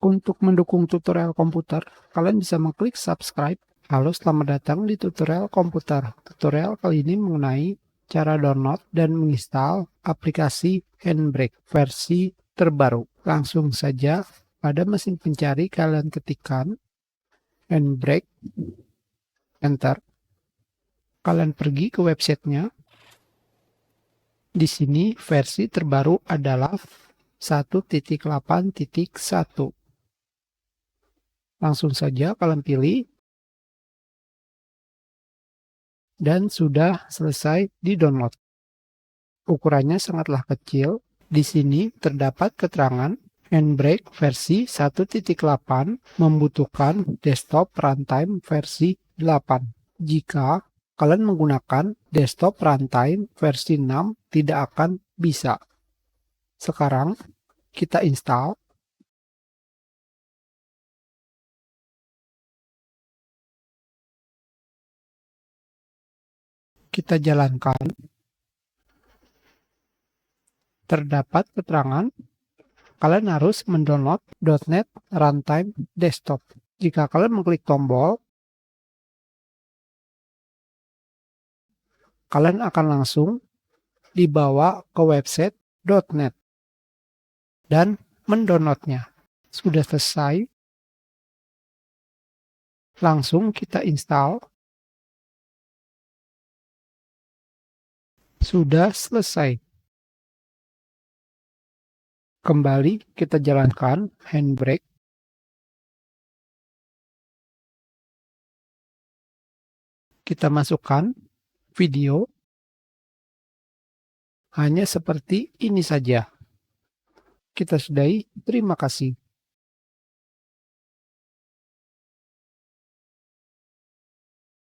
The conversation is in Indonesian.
Untuk mendukung tutorial komputer, kalian bisa mengklik subscribe. Halo, selamat datang di tutorial komputer. Tutorial kali ini mengenai cara download dan menginstal aplikasi Handbrake versi terbaru. Langsung saja pada mesin pencari kalian ketikkan Handbrake, enter. Kalian pergi ke websitenya. Di sini versi terbaru adalah 1.8.1. Langsung saja kalian pilih dan sudah selesai di-download. Ukurannya sangatlah kecil. Di sini terdapat keterangan Handbrake versi 1.8 membutuhkan desktop runtime versi 8. Jika kalian menggunakan desktop runtime versi 6 tidak akan bisa. Sekarang kita install. Kita jalankan. Terdapat keterangan kalian harus mendownload .NET Runtime Desktop. Jika kalian mengklik tombol, kalian akan langsung dibawa ke website .NET dan mendownloadnya. Sudah selesai, langsung kita install. Sudah selesai. Kembali kita jalankan Handbrake. Kita masukkan video. Hanya seperti ini saja. Kita sudahi. Terima kasih.